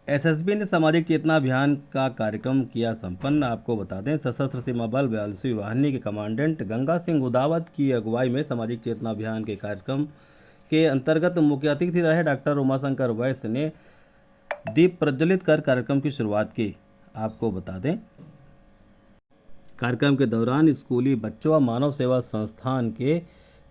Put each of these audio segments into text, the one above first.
SSB ने सामाजिक चेतना अभियान का कार्यक्रम किया संपन्न। आपको बता दें, सशस्त्र सीमा बल 42वीं वाहिनी के कमांडेंट गंगा सिंह उदावत की अगुवाई में सामाजिक चेतना अभियान के कार्यक्रम के अंतर्गत मुख्य अतिथि रहे डॉक्टर उमाशंकर वैश्य ने दीप प्रज्वलित कर कार्यक्रम की शुरुआत की। आपको बता दें, कार्यक्रम के दौरान स्कूली बच्चों व मानव सेवा संस्थान के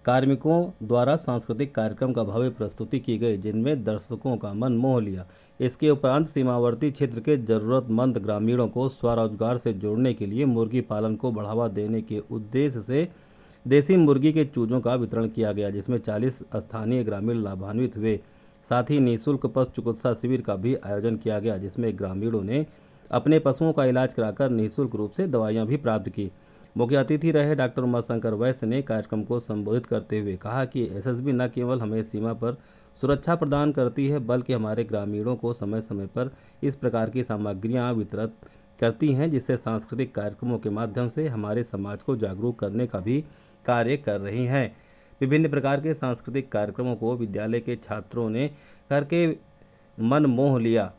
कार्मिकों द्वारा सांस्कृतिक कार्यक्रम का भव्य प्रस्तुति की गई, जिनमें दर्शकों का मन मोह लिया। इसके उपरांत सीमावर्ती क्षेत्र के जरूरतमंद ग्रामीणों को स्वरोजगार से जोड़ने के लिए मुर्गी पालन को बढ़ावा देने के उद्देश्य से देसी मुर्गी के चूजों का वितरण किया गया, जिसमें 40 स्थानीय ग्रामीण लाभान्वित हुए। साथ ही निःशुल्क पशु चिकित्सा शिविर का भी आयोजन किया गया, जिसमें ग्रामीणों ने अपने पशुओं का इलाज कराकर निःशुल्क रूप से दवाइयां भी प्राप्त की। मुख्य अतिथि रहे डॉक्टर उमाशंकर वैश्य ने कार्यक्रम को संबोधित करते हुए कहा कि एसएसबी न केवल हमें सीमा पर सुरक्षा प्रदान करती है, बल्कि हमारे ग्रामीणों को समय समय पर इस प्रकार की सामग्रियां वितरित करती हैं, जिससे सांस्कृतिक कार्यक्रमों के माध्यम से हमारे समाज को जागरूक करने का भी कार्य कर रही हैं। विभिन्न प्रकार के सांस्कृतिक कार्यक्रमों को विद्यालय के छात्रों ने करके मन मोह लिया।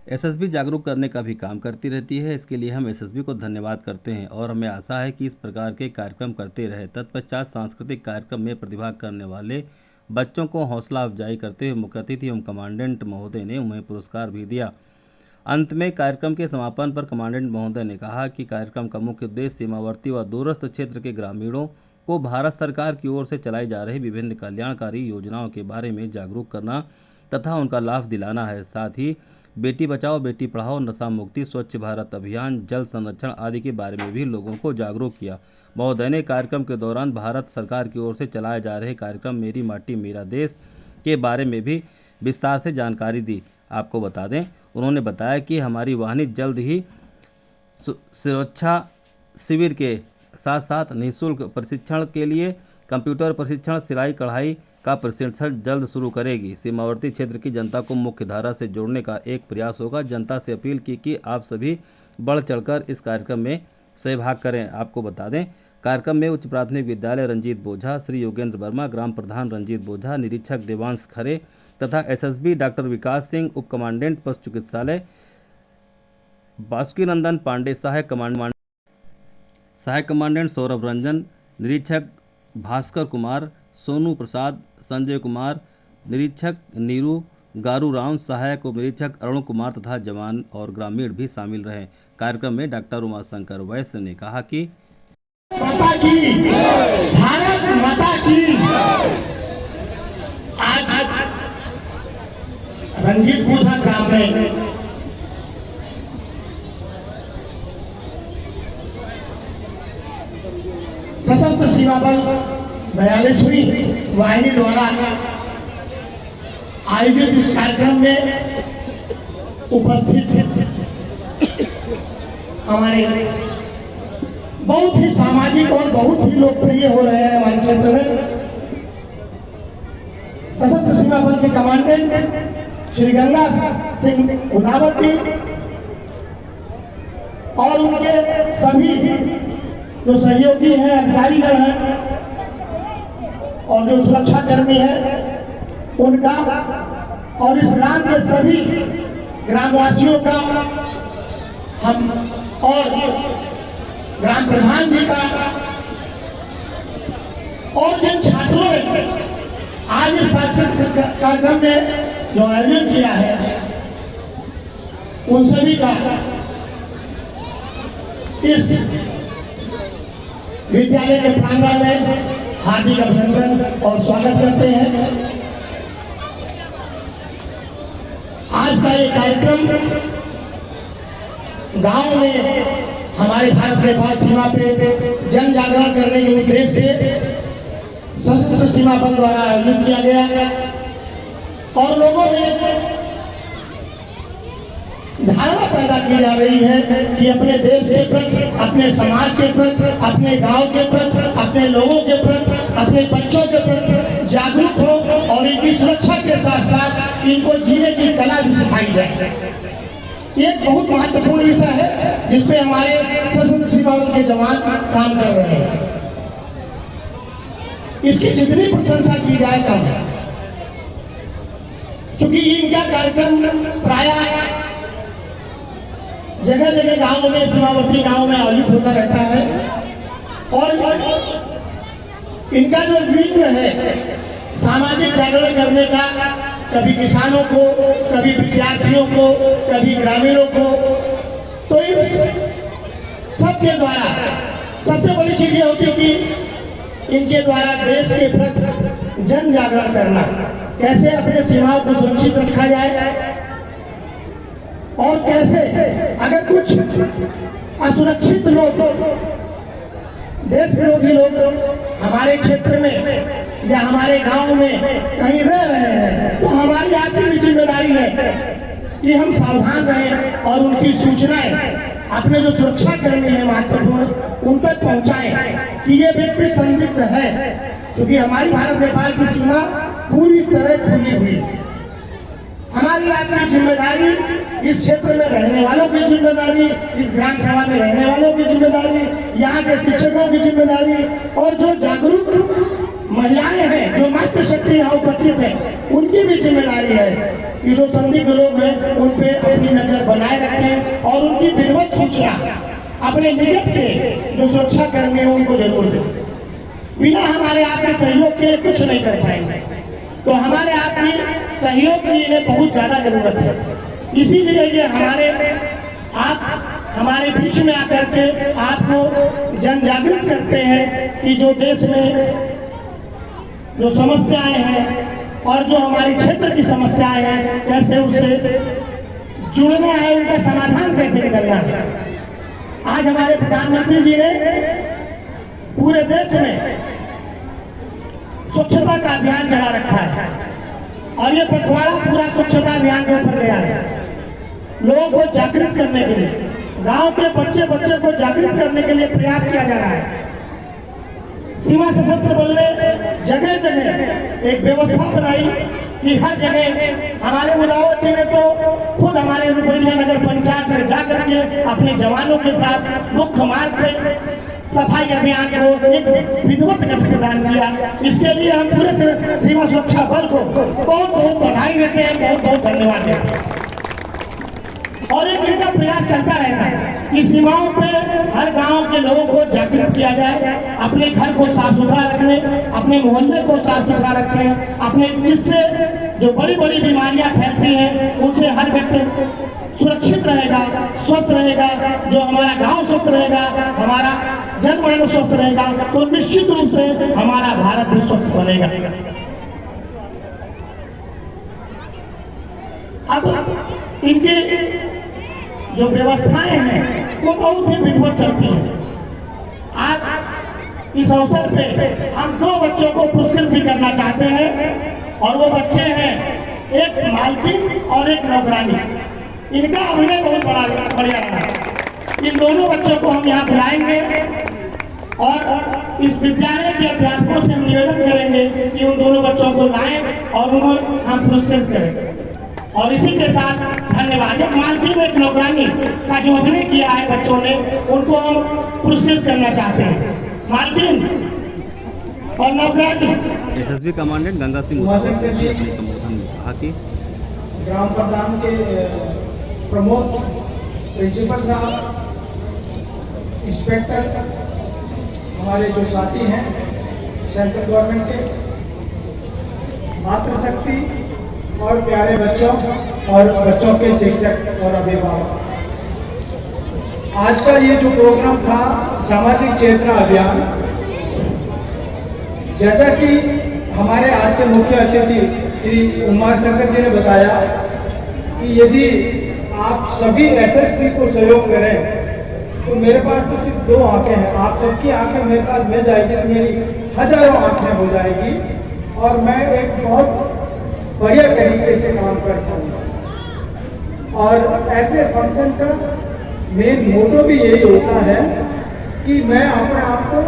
एसएसबी जागरूक करने का भी काम करती रहती है। इसके लिए हम एसएसबी को धन्यवाद करते हैं और हमें आशा है कि इस प्रकार के कार्यक्रम करते रहे। तत्पश्चात सांस्कृतिक कार्यक्रम में प्रतिभाग करने वाले बच्चों को हौसला अफजाई करते हुए मुख्य अतिथि एवं कमांडेंट महोदय ने उन्हें पुरस्कार भी दिया। अंत में कार्यक्रम के समापन पर कमांडेंट महोदय ने कहा कि कार्यक्रम का मुख्य उद्देश्य सीमावर्ती व दूरस्थ क्षेत्र के ग्रामीणों को भारत सरकार की ओर से चलाई जा रही विभिन्न कल्याणकारी योजनाओं के बारे में जागरूक करना तथा उनका लाभ दिलाना है। साथ ही बेटी बचाओ बेटी पढ़ाओ, नशा मुक्ति, स्वच्छ भारत अभियान, जल संरक्षण आदि के बारे में भी लोगों को जागरूक किया। महोदय ने कार्यक्रम के दौरान भारत सरकार की ओर से चलाए जा रहे कार्यक्रम मेरी माटी मेरा देश के बारे में भी विस्तार से जानकारी दी। आपको बता दें, उन्होंने बताया कि हमारी वाहिनी जल्द ही सुरक्षा शिविर के साथ साथ निःशुल्क प्रशिक्षण के लिए कंप्यूटर प्रशिक्षण, सिलाई कढ़ाई का प्रशिक्षण जल्द शुरू करेगी। सीमावर्ती क्षेत्र की जनता को मुख्य धारा से जोड़ने का एक प्रयास होगा। जनता से अपील की कि आप सभी बढ़ चढ़कर इस कार्यक्रम में सहभाग करें। आपको बता दें, कार्यक्रम में उच्च प्राथमिक विद्यालय रंजीत बोझा, श्री योगेंद्र वर्मा, ग्राम प्रधान रंजीत बोझा, निरीक्षक देवांश खरे तथा एसएसबी डॉक्टर विकास सिंह, उप कमांडेंट पशु चिकित्सालय बासुकीनंदन पांडे, सहायक कमांडेंट सौरभ रंजन, निरीक्षक भास्कर कुमार, सोनू प्रसाद, संजय कुमार, निरीक्षक नीरू गारू राम, सहायक उप निरीक्षक अरुण कुमार तथा जवान और ग्रामीण भी शामिल रहे। कार्यक्रम में डॉक्टर उमाशंकर वैश्य ने कहा कि माता की, भारत माता की। आज रंजीत बोझा ग्राम में सशस्त्र सीमा बल 42वीं वाहिनी द्वारा आयोजित इस कार्यक्रम में उपस्थित हमारे बहुत ही सामाजिक और बहुत ही लोकप्रिय हो रहे हैं हमारे क्षेत्र में सशस्त्र सीमा बल के कमांडेंट श्री गंगा सिंह उदावत जी और उनके सभी जो सहयोगी हैं, अधिकारीगण हैं और जो सुरक्षा कर्मी हैं उनका और इस ग्राम के सभी ग्रामवासियों का हम और ग्राम प्रधान जी का और जिन छात्रों ने आज इस सांस्कृतिक कार्यक्रम में जो आयोजन किया है उन सभी का इस विद्यालय के प्रांगण में हार्दिक अभिनंदन और स्वागत करते हैं। आज का ये कार्यक्रम गांव में हमारे भारत नेपाल सीमा पे जन जागरण करने के उद्देश्य से सशस्त्र सीमा बल द्वारा आयोजित किया गया और लोगों में धारणा पैदा की जा रही है कि अपने देश के प्रति, अपने समाज के प्रति, अपने गांव के प्रति, अपने लोगों के प्रति, अपने बच्चों के प्रति जागरूक हो और इनकी सुरक्षा के साथ साथ इनको जीने की कला भी सिखाई जाए। ये एक बहुत महत्वपूर्ण विषय है जिसपे हमारे सशस्त्र सीमा बल के जवान काम कर रहे हैं। इसकी जितनी प्रशंसा की जाए कम है। क्योंकि इनका कार्यक्रम प्राय जगह जगह गांव में, सीमावर्ती गांव में आयोजित होता रहता है। और इनका जो विंग है सामाजिक जागरण करने का, कभी किसानों को, कभी विद्यार्थियों को, कभी ग्रामीणों को, तो इस सबके द्वारा सबसे बड़ी चीज ये होती है कि इनके द्वारा देश के प्रति जन जागरण करना, कैसे अपने सीमाओं को सुरक्षित रखा जाए और कैसे अगर कुछ असुरक्षित लोग, देश विरोधी लोग हमारे क्षेत्र में या हमारे गांव में कहीं रह रहे हैं, तो हमारी आपकी भी जिम्मेदारी है कि हम सावधान रहें और उनकी सूचनाएं अपने जो सुरक्षा कर्मी है महत्वपूर्ण उन तक पहुंचाएं कि ये व्यक्ति संदिग्ध है, क्योंकि हमारी भारत नेपाल की सीमा पूरी तरह खुली हुई है। हमारी आपकी जिम्मेदारी, इस क्षेत्र में रहने वालों की जिम्मेदारी, इस ग्राम सभा में रहने वालों की जिम्मेदारी, यहाँ के शिक्षकों की जिम्मेदारी और जो जागरूक महिलाएं हैं, जो मातृशक्ति यहाँ उपस्थित है, उनकी भी जिम्मेदारी है कि जो संदिग्ध लोग हैं उन पे अपनी नजर बनाए रखें और उनकी विधिवत सूचना अपने निकट के जो सुरक्षा कर्मी हैं उनको जरूर दें। बिना हमारे आपके सहयोग के कुछ नहीं कर पाएंगे, तो हमारे आपकी सहयोग की इन्हें बहुत ज्यादा जरूरत है। इसीलिए ये आप हमारे बीच में आकर के आपको जन जागृत करते हैं कि जो देश में जो समस्याएं हैं और जो हमारे क्षेत्र की समस्याएं हैं, कैसे उससे जुड़ना है, उनका समाधान कैसे निकलना है। आज हमारे प्रधानमंत्री जी ने पूरे देश में स्वच्छता का अभियान चला रखा है और ये पखवाड़ा पूरा स्वच्छता अभियान के ऊपर गया है। लोगों को जागृत करने के लिए, गांव के बच्चे को जागृत करने के लिए प्रयास किया जा रहा है। सीमा सशस्त्र बल ने जगह जगह एक व्यवस्था बनाई कि हर जगह हमारे मुदावती में तो खुद हमारे रुपैया नगर पंचायत में जाकर के अपने जवानों के साथ मुख्य मार्ग पे सफाई अभियान को एक विधिवत गति प्रदान किया। इसके लिए हम पूरे सीमा सुरक्षा बल को बहुत बहुत बधाई देते हैं, बहुत बहुत धन्यवाद देते हैं। और एक इनका प्रयास चलता रहता है कि सीमाओं पे हर गांव के लोगों को जागृत किया जाए, अपने घर को साफ सुथरा रखने, अपने मोहल्ले को साफ सुथरा रखें, अपने जिससे जो बड़ी बड़ी बीमारियां फैलती हैं उनसे हर व्यक्ति सुरक्षित रहेगा, स्वस्थ रहेगा। जो हमारा गांव स्वस्थ रहेगा, हमारा जनमानस स्वस्थ रहेगा, तो निश्चित रूप से हमारा भारत भी स्वस्थ बनेगा। अब इनकी जो व्यवस्थाएं हैं वो बहुत ही विधिवत चलती हैं। आज इस अवसर पे हम 2 बच्चों को पुरस्कृत भी करना चाहते हैं और वो बच्चे हैं एक मालकिन और एक नौकरानी। इनका अभिनय बहुत बढ़िया रहा है। इन दोनों बच्चों को हम यहाँ बुलाएंगे और इस विद्यालय के अध्यापकों से हम निवेदन करेंगे कि उन दोनों बच्चों को लाएं और उन्हें हम पुरस्कृत करें। और इसी के साथ धन्यवाद। एक मालकिन एक नौकरानी का जो अभिनय किया है बच्चों ने, उनको हम पुरस्कृत करना चाहते हैं। मालकिन और नौकरानी। एसएसबी कमांडेंट गंगा सिंह ने अपने संबोधन में कहा कि ग्राम प्रधान के प्रमुख, प्रिंसिपल साहब, इंस्पेक्टर, हमारे जो साथी हैं सेंट्रल गवर्नमेंट के, मातृशक्ति और प्यारे बच्चों और बच्चों के शिक्षक और अभिभावक, आज का ये जो प्रोग्राम था सामाजिक चेतना अभियान, जैसा कि हमारे आज के मुख्य अतिथि श्री उमाशंकर जी ने बताया कि यदि आप सभी एसएसपी को सहयोग करें तो मेरे पास तो सिर्फ 2 आंखें हैं, आप सबकी आंखें मेरे साथ मिल जाएगी तो मेरी हजारों आंखें हो जाएगी और मैं एक बहुत बढ़िया तरीके से काम कर पाऊंगा। और ऐसे फंक्शन का मेन मोटो भी यही होता है कि मैं अपने आप को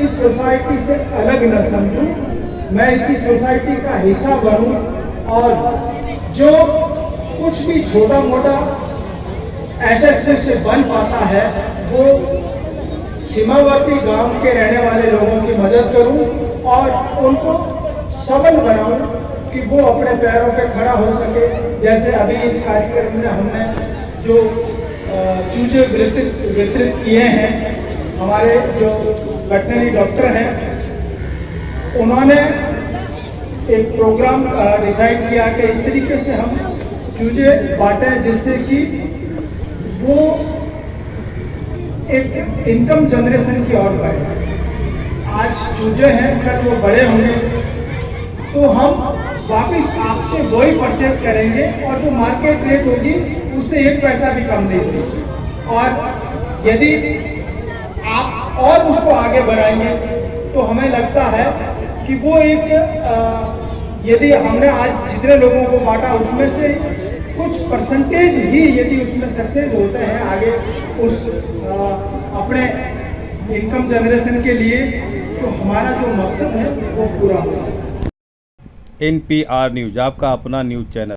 इस सोसाइटी से अलग न समझूं, मैं इसी सोसाइटी का हिस्सा बनूं और जो कुछ भी छोटा मोटा एसएसपी से बन पाता है वो सीमावर्ती गांव के रहने वाले लोगों की मदद करूं और उनको सबल बनाऊं कि वो अपने पैरों पे खड़ा हो सके। जैसे अभी इस कार्यक्रम में हमने जो चूजे वितरित किए हैं, हमारे जो वेटनरी डॉक्टर हैं उन्होंने एक प्रोग्राम डिसाइड किया कि इस तरीके से हम चूजे बांटें जिससे कि वो एक इनकम जनरेशन की ओर बढ़े। आज चूजे हैं, कल वो बड़े होंगे तो हम वापस आपसे वही परचेज करेंगे और जो मार्केट रेट होगी उससे 1 पैसा भी कम नहीं होगी। और यदि आप और उसको आगे बढ़ाएंगे तो हमें लगता है कि वो एक यदि हमने आज जितने लोगों को बांटा उसमें से कुछ परसेंटेज ही यदि उसमें सक्सेस होते हैं आगे उस अपने इनकम जनरेशन के लिए, तो हमारा जो मकसद है वो पूरा होगा। NPR न्यूज, आपका अपना न्यूज चैनल।